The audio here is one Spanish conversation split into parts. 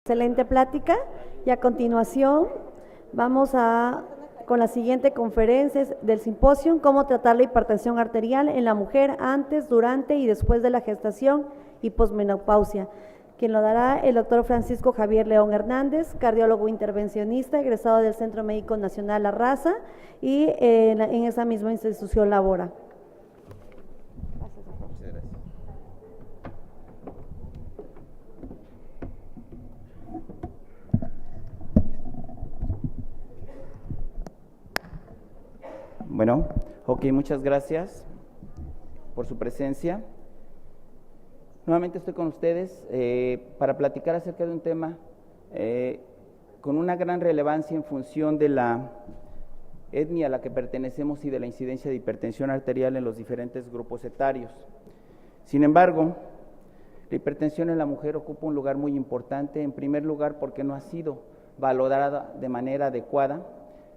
Excelente plática y a continuación vamos con la siguiente conferencia del simposio, cómo tratar la hipertensión arterial en la mujer antes, durante y después de la gestación y posmenopausia. Quien lo dará el doctor Francisco Javier León Hernández, cardiólogo intervencionista, egresado del Centro Médico Nacional La Raza y en esa misma institución labora. Bueno, muchas gracias por su presencia. Nuevamente estoy con ustedes para platicar acerca de un tema con una gran relevancia en función de la etnia a la que pertenecemos y de la incidencia de hipertensión arterial en los diferentes grupos etarios. Sin embargo, la hipertensión en la mujer ocupa un lugar muy importante, en primer lugar porque no ha sido valorada de manera adecuada,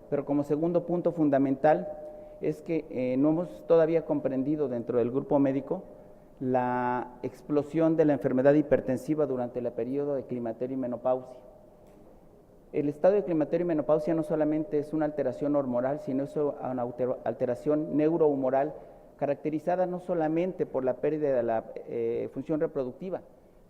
pero como segundo punto fundamental es que no hemos todavía comprendido dentro del grupo médico la explosión de la enfermedad hipertensiva durante el periodo de climaterio y menopausia. El estado de climaterio y menopausia no solamente es una alteración hormonal, sino es una alteración neurohumoral caracterizada no solamente por la pérdida de la función reproductiva,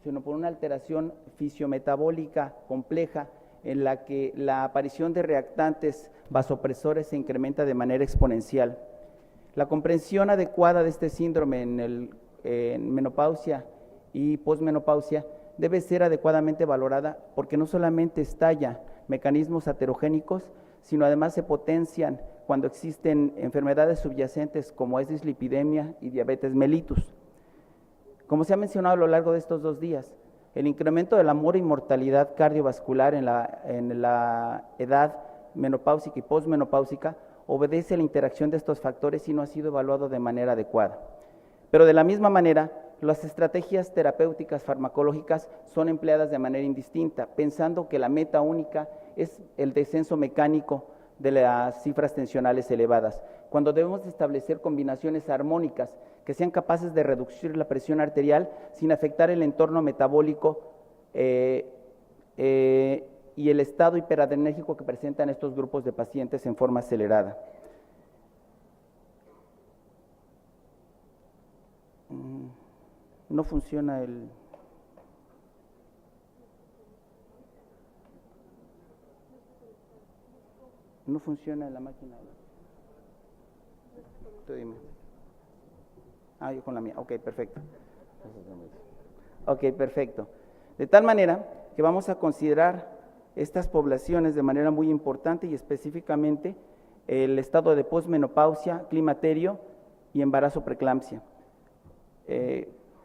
sino por una alteración fisiometabólica compleja en la que la aparición de reactantes vasopresores se incrementa de manera exponencial. La comprensión adecuada de este síndrome en menopausia y posmenopausia debe ser adecuadamente valorada porque no solamente estalla mecanismos aterogénicos, sino además se potencian cuando existen enfermedades subyacentes como es dislipidemia y diabetes mellitus. Como se ha mencionado a lo largo de estos 2 días, el incremento de la mortalidad cardiovascular en la edad menopáusica y posmenopáusica obedece a la interacción de estos factores y no ha sido evaluado de manera adecuada. Pero de la misma manera, las estrategias terapéuticas farmacológicas son empleadas de manera indistinta, pensando que la meta única es el descenso mecánico de las cifras tensionales elevadas, cuando debemos establecer combinaciones armónicas que sean capaces de reducir la presión arterial sin afectar el entorno metabólico y el estado hiperadrenérgico que presentan estos grupos de pacientes en forma acelerada. No funciona no funciona la máquina. Tú dime. Yo con la mía. Ok, perfecto. Ok, perfecto. De tal manera que vamos a considerar estas poblaciones de manera muy importante y específicamente el estado de posmenopausia, climaterio y embarazo preeclampsia.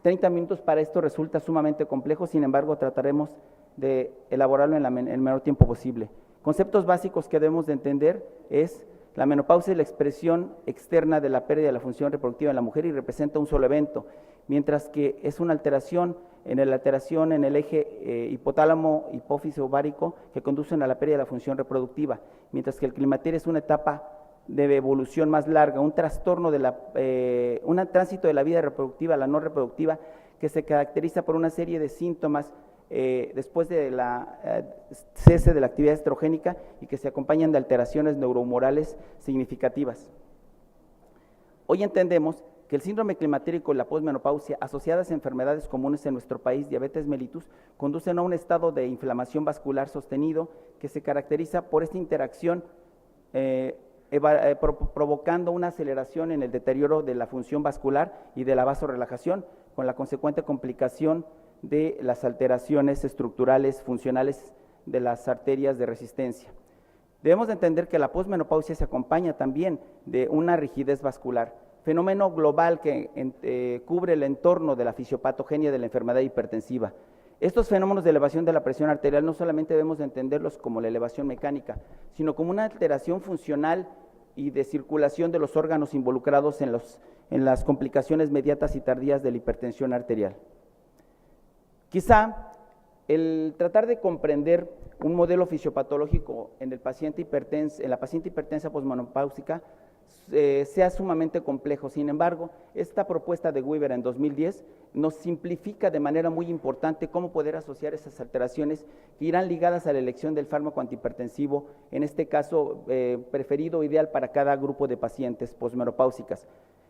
30 minutos para esto resulta sumamente complejo, sin embargo trataremos de elaborarlo en el menor tiempo posible. Conceptos básicos que debemos de entender es la menopausia es la expresión externa de la pérdida de la función reproductiva en la mujer y representa un solo evento, mientras que es una alteración en el eje hipotálamo, hipófisis ovárico que conducen a la pérdida de la función reproductiva, mientras que el climaterio es una etapa de evolución más larga, un trastorno un tránsito de la vida reproductiva a la no reproductiva que se caracteriza por una serie de síntomas después de la cese de la actividad estrogénica y que se acompañan de alteraciones neurohumorales significativas. Hoy entendemos que el síndrome climatérico y la posmenopausia asociadas a enfermedades comunes en nuestro país, diabetes mellitus, conducen a un estado de inflamación vascular sostenido que se caracteriza por esta interacción provocando una aceleración en el deterioro de la función vascular y de la vasorelajación, con la consecuente complicación de las alteraciones estructurales funcionales de las arterias de resistencia. Debemos de entender que la posmenopausia se acompaña también de una rigidez vascular, fenómeno global que cubre el entorno de la fisiopatogenia de la enfermedad hipertensiva. Estos fenómenos de elevación de la presión arterial no solamente debemos de entenderlos como la elevación mecánica, sino como una alteración funcional y de circulación de los órganos involucrados en las complicaciones mediatas y tardías de la hipertensión arterial. Quizá el tratar de comprender un modelo fisiopatológico en la paciente hipertensa posmenopáusica sea sumamente complejo. Sin embargo, esta propuesta de Weaver en 2010 nos simplifica de manera muy importante cómo poder asociar esas alteraciones que irán ligadas a la elección del fármaco antihipertensivo, en este caso preferido o ideal para cada grupo de pacientes posmenopáusicas.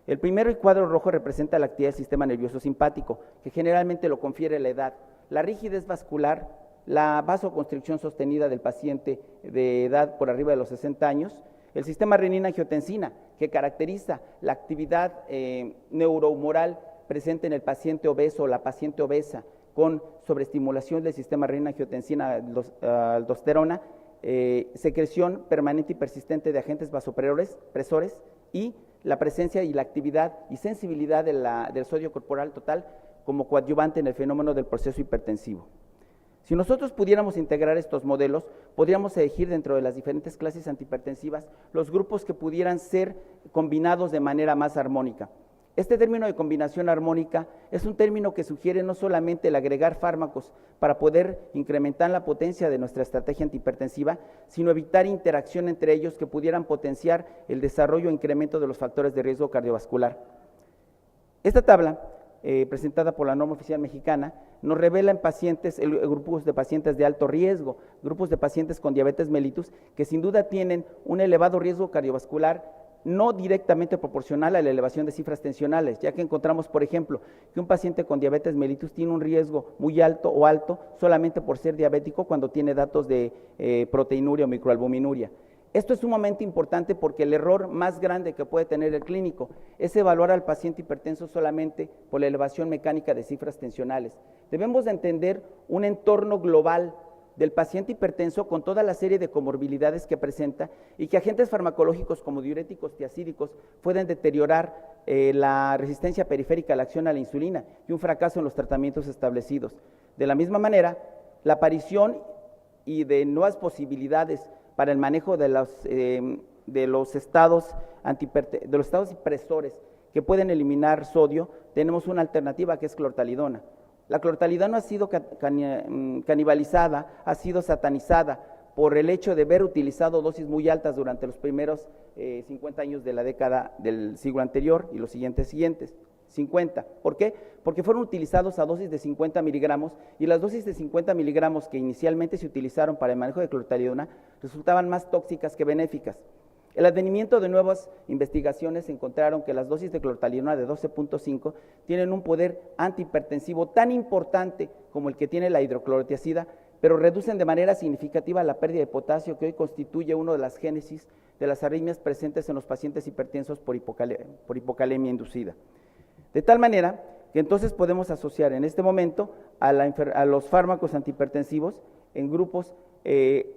El primero, el cuadro rojo, representa la actividad del sistema nervioso simpático, que generalmente lo confiere la edad, la rigidez vascular, la vasoconstricción sostenida del paciente de edad por arriba de los 60 años, el sistema renina-angiotensina, que caracteriza la actividad neurohumoral presente en el paciente obeso o la paciente obesa, con sobreestimulación del sistema renina-angiotensina, aldosterona, secreción permanente y persistente de agentes vasopresores y la presencia y la actividad y sensibilidad del sodio corporal total como coadyuvante en el fenómeno del proceso hipertensivo. Si nosotros pudiéramos integrar estos modelos, podríamos elegir dentro de las diferentes clases antihipertensivas los grupos que pudieran ser combinados de manera más armónica. Este término de combinación armónica es un término que sugiere no solamente el agregar fármacos para poder incrementar la potencia de nuestra estrategia antihipertensiva, sino evitar interacción entre ellos que pudieran potenciar el desarrollo e incremento de los factores de riesgo cardiovascular. Esta tabla, presentada por la norma oficial mexicana, nos revela en pacientes, grupos de pacientes de alto riesgo, grupos de pacientes con diabetes mellitus, que sin duda tienen un elevado riesgo cardiovascular, no directamente proporcional a la elevación de cifras tensionales, ya que encontramos, por ejemplo, que un paciente con diabetes mellitus tiene un riesgo muy alto o alto solamente por ser diabético cuando tiene datos de proteinuria o microalbuminuria. Esto es sumamente importante porque el error más grande que puede tener el clínico es evaluar al paciente hipertenso solamente por la elevación mecánica de cifras tensionales. Debemos de entender un entorno global del paciente hipertenso con toda la serie de comorbilidades que presenta y que agentes farmacológicos como diuréticos tiacídicos pueden deteriorar la resistencia periférica a la acción a la insulina y un fracaso en los tratamientos establecidos. De la misma manera, la aparición y de nuevas posibilidades para el manejo de los estados hipresores que pueden eliminar sodio, tenemos una alternativa que es clortalidona. La clortalidona ha sido canibalizada, ha sido satanizada por el hecho de haber utilizado dosis muy altas durante los primeros 50 años de la década del siglo anterior y los siguientes 50. ¿Por qué? Porque fueron utilizados a dosis de 50 miligramos y las dosis de 50 miligramos que inicialmente se utilizaron para el manejo de clortalidona resultaban más tóxicas que benéficas. El advenimiento de nuevas investigaciones encontraron que las dosis de clortalidona de 12.5 tienen un poder antihipertensivo tan importante como el que tiene la hidroclorotiazida, pero reducen de manera significativa la pérdida de potasio, que hoy constituye una de las génesis de las arritmias presentes en los pacientes hipertensos por hipocalemia inducida. De tal manera que entonces podemos asociar en este momento a los fármacos antihipertensivos en grupos que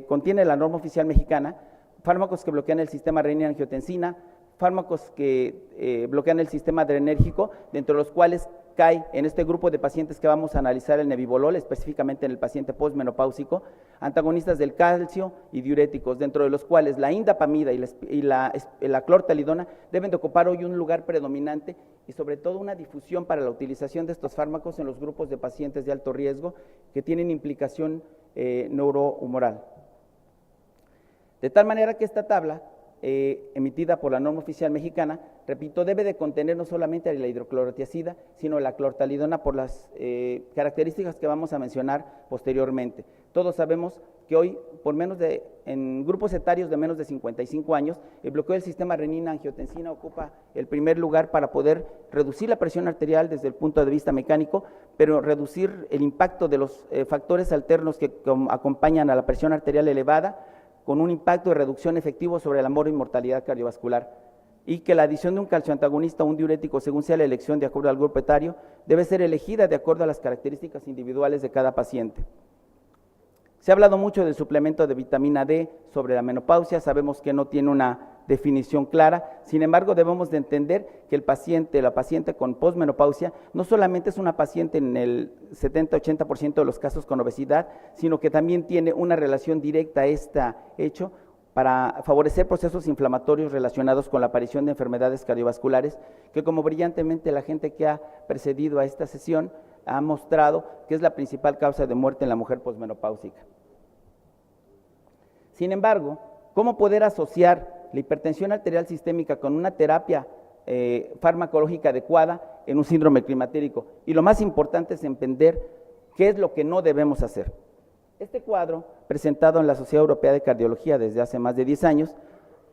contiene la norma oficial mexicana, fármacos que bloquean el sistema renina-angiotensina, fármacos que bloquean el sistema adrenérgico, dentro de los cuales cae en este grupo de pacientes que vamos a analizar el nebivolol, específicamente en el paciente postmenopáusico, antagonistas del calcio y diuréticos, dentro de los cuales la indapamida y la clortalidona deben de ocupar hoy un lugar predominante y sobre todo una difusión para la utilización de estos fármacos en los grupos de pacientes de alto riesgo que tienen implicación neurohumoral. De tal manera que esta tabla, emitida por la norma oficial mexicana, repito, debe de contener no solamente la hidroclorotiazida, sino la clortalidona por las características que vamos a mencionar posteriormente. Todos sabemos que hoy, en grupos etarios de menos de 55 años, el bloqueo del sistema renina-angiotensina ocupa el primer lugar para poder reducir la presión arterial desde el punto de vista mecánico, pero reducir el impacto de los factores alternos que acompañan a la presión arterial elevada, con un impacto de reducción efectivo sobre la mortalidad cardiovascular, y que la adición de un calcioantagonista o un diurético, según sea la elección de acuerdo al grupo etario, debe ser elegida de acuerdo a las características individuales de cada paciente. Se ha hablado mucho del suplemento de vitamina D sobre la menopausia, sabemos que no tiene una definición clara, sin embargo debemos de entender que la paciente con posmenopausia no solamente es una paciente en el 70-80% de los casos con obesidad, sino que también tiene una relación directa a este hecho para favorecer procesos inflamatorios relacionados con la aparición de enfermedades cardiovasculares, que como brillantemente la gente que ha precedido a esta sesión ha mostrado que es la principal causa de muerte en la mujer posmenopáusica. Sin embargo, cómo poder asociar la hipertensión arterial sistémica con una terapia farmacológica adecuada en un síndrome climatérico. Y lo más importante es entender qué es lo que no debemos hacer. Este cuadro, presentado en la Sociedad Europea de Cardiología desde hace más de 10 años,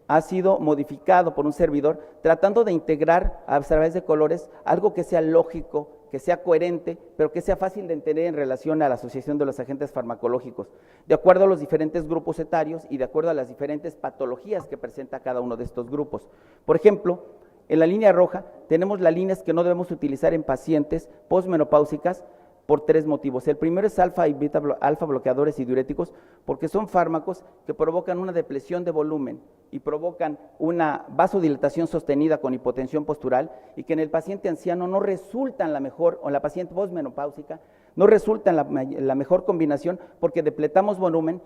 ha sido modificado por un servidor tratando de integrar a través de colores algo que sea lógico, que sea coherente, pero que sea fácil de entender en relación a la asociación de los agentes farmacológicos, de acuerdo a los diferentes grupos etarios y de acuerdo a las diferentes patologías que presenta cada uno de estos grupos. Por ejemplo, en la línea roja tenemos las líneas que no debemos utilizar en pacientes postmenopáusicas por 3 motivos. El primero es alfa y beta alfa bloqueadores y diuréticos, porque son fármacos que provocan una depresión de volumen y provocan una vasodilatación sostenida con hipotensión postural y que en el paciente anciano no resultan la mejor, o en la paciente postmenopáusica, no resultan la mejor combinación porque depletamos volumen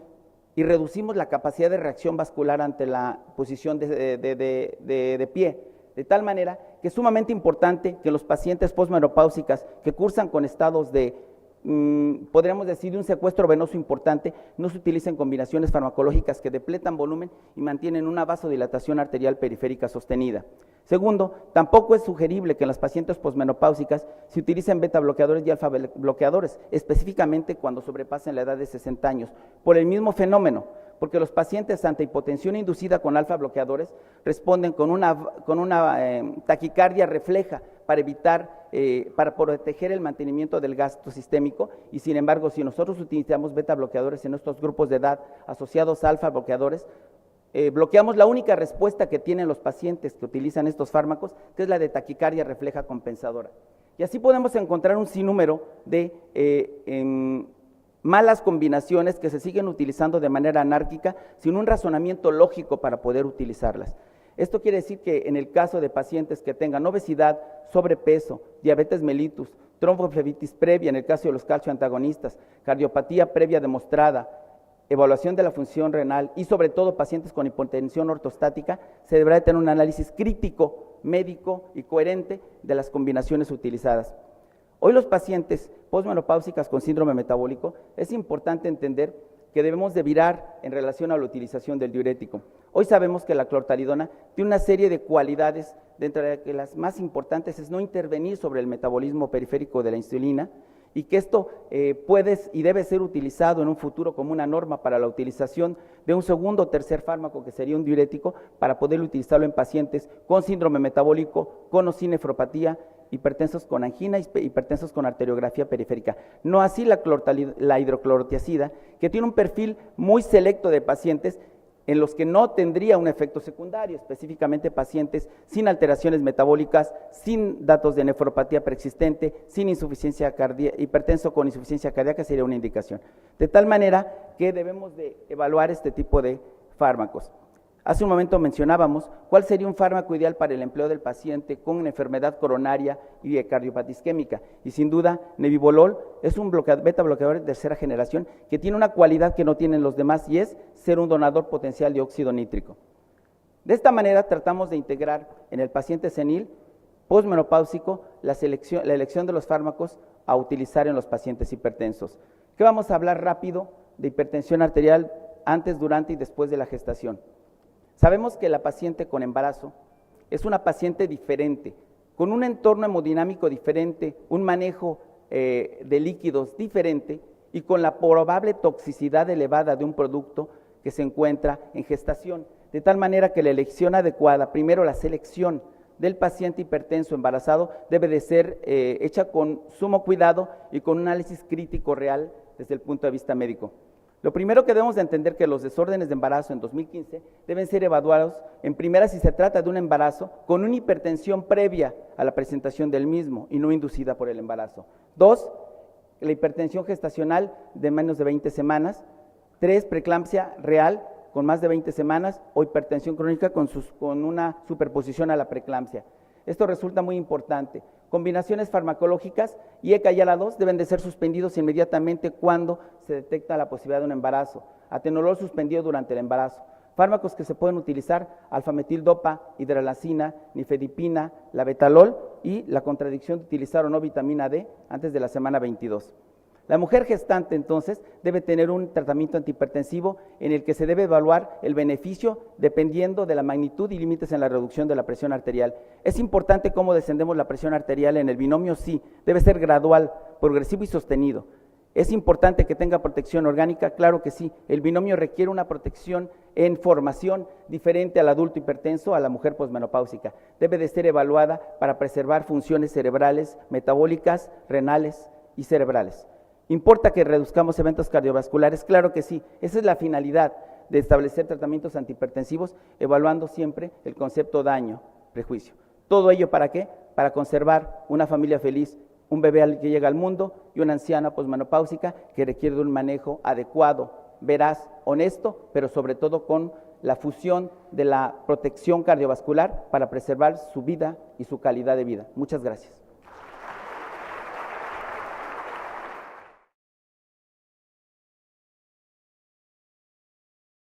y reducimos la capacidad de reacción vascular ante la posición de pie. De tal manera que es sumamente importante que los pacientes postmenopáusicas que cursan con estados de, podríamos decir, de un secuestro venoso importante, no se utilicen combinaciones farmacológicas que depletan volumen y mantienen una vasodilatación arterial periférica sostenida. Segundo, tampoco es sugerible que en las pacientes postmenopáusicas se utilicen beta bloqueadores y alfa bloqueadores, específicamente cuando sobrepasen la edad de 60 años, por el mismo fenómeno, porque los pacientes ante hipotensión inducida con alfa bloqueadores responden con una taquicardia refleja para evitar, para proteger el mantenimiento del gasto sistémico, y sin embargo, si nosotros utilizamos beta bloqueadores en estos grupos de edad asociados a alfa bloqueadores, bloqueamos la única respuesta que tienen los pacientes que utilizan estos fármacos, que es la de taquicardia refleja compensadora. Y así podemos encontrar un sinnúmero de malas combinaciones que se siguen utilizando de manera anárquica, sin un razonamiento lógico para poder utilizarlas. Esto quiere decir que en el caso de pacientes que tengan obesidad, sobrepeso, diabetes mellitus, tromboflebitis previa, en el caso de los calcioantagonistas, cardiopatía previa demostrada, evaluación de la función renal y sobre todo pacientes con hipotensión ortostática, se deberá tener un análisis crítico, médico y coherente de las combinaciones utilizadas. Hoy los pacientes postmenopáusicas con síndrome metabólico es importante entender que debemos de virar en relación a la utilización del diurético. Hoy sabemos que la clortalidona tiene una serie de cualidades, dentro de las más importantes es no intervenir sobre el metabolismo periférico de la insulina, y que esto puede y debe ser utilizado en un futuro como una norma para la utilización de un segundo o tercer fármaco que sería un diurético para poder utilizarlo en pacientes con síndrome metabólico, con o sin nefropatía, hipertensos con angina y hipertensos con arteriografía periférica. No así la hidroclorotiazida, que tiene un perfil muy selecto de pacientes en los que no tendría un efecto secundario, específicamente pacientes sin alteraciones metabólicas, sin datos de nefropatía preexistente, sin insuficiencia cardíaca, hipertenso con insuficiencia cardíaca sería una indicación. De tal manera que debemos de evaluar este tipo de fármacos. Hace un momento mencionábamos cuál sería un fármaco ideal para el empleo del paciente con una enfermedad coronaria y de cardiopatía isquémica. Y sin duda, nebivolol es un beta bloqueador de tercera generación que tiene una cualidad que no tienen los demás y es ser un donador potencial de óxido nítrico. De esta manera tratamos de integrar en el paciente senil postmenopáusico la elección de los fármacos a utilizar en los pacientes hipertensos. ¿Qué vamos a hablar rápido de hipertensión arterial antes, durante y después de la gestación? Sabemos que la paciente con embarazo es una paciente diferente, con un entorno hemodinámico diferente, un manejo de líquidos diferente y con la probable toxicidad elevada de un producto que se encuentra en gestación. De tal manera que la elección adecuada, primero la selección del paciente hipertenso embarazado debe de ser hecha con sumo cuidado y con un análisis crítico real desde el punto de vista médico. Lo primero que debemos de entender que los desórdenes de embarazo en 2015 deben ser evaluados en primera si se trata de un embarazo con una hipertensión previa a la presentación del mismo y no inducida por el embarazo. 2, la hipertensión gestacional de menos de 20 semanas. 3, preeclampsia real con más de 20 semanas o hipertensión crónica con una superposición a la preeclampsia. Esto resulta muy importante. Combinaciones farmacológicas y ECA y ALA2 deben de ser suspendidos inmediatamente cuando se detecta la posibilidad de un embarazo. Atenolol suspendido durante el embarazo. Fármacos que se pueden utilizar, alfametildopa, hidralazina, nifedipina, labetalol y la contradicción de utilizar o no vitamina D antes de la semana 22. La mujer gestante, entonces, debe tener un tratamiento antihipertensivo en el que se debe evaluar el beneficio dependiendo de la magnitud y límites en la reducción de la presión arterial. Es importante cómo descendemos la presión arterial en el binomio, sí, debe ser gradual, progresivo y sostenido. ¿Es importante que tenga protección orgánica? Claro que sí. El binomio requiere una protección en formación diferente al adulto hipertenso, a la mujer posmenopáusica. Debe de ser evaluada para preservar funciones cerebrales, metabólicas, renales y cerebrales. ¿Importa que reduzcamos eventos cardiovasculares? Claro que sí. Esa es la finalidad de establecer tratamientos antihipertensivos, evaluando siempre el concepto daño, prejuicio. ¿Todo ello para qué? Para conservar una familia feliz, un bebé que llega al mundo y una anciana posmenopáusica que requiere de un manejo adecuado, veraz, honesto, pero sobre todo con la fusión de la protección cardiovascular para preservar su vida y su calidad de vida. Muchas gracias.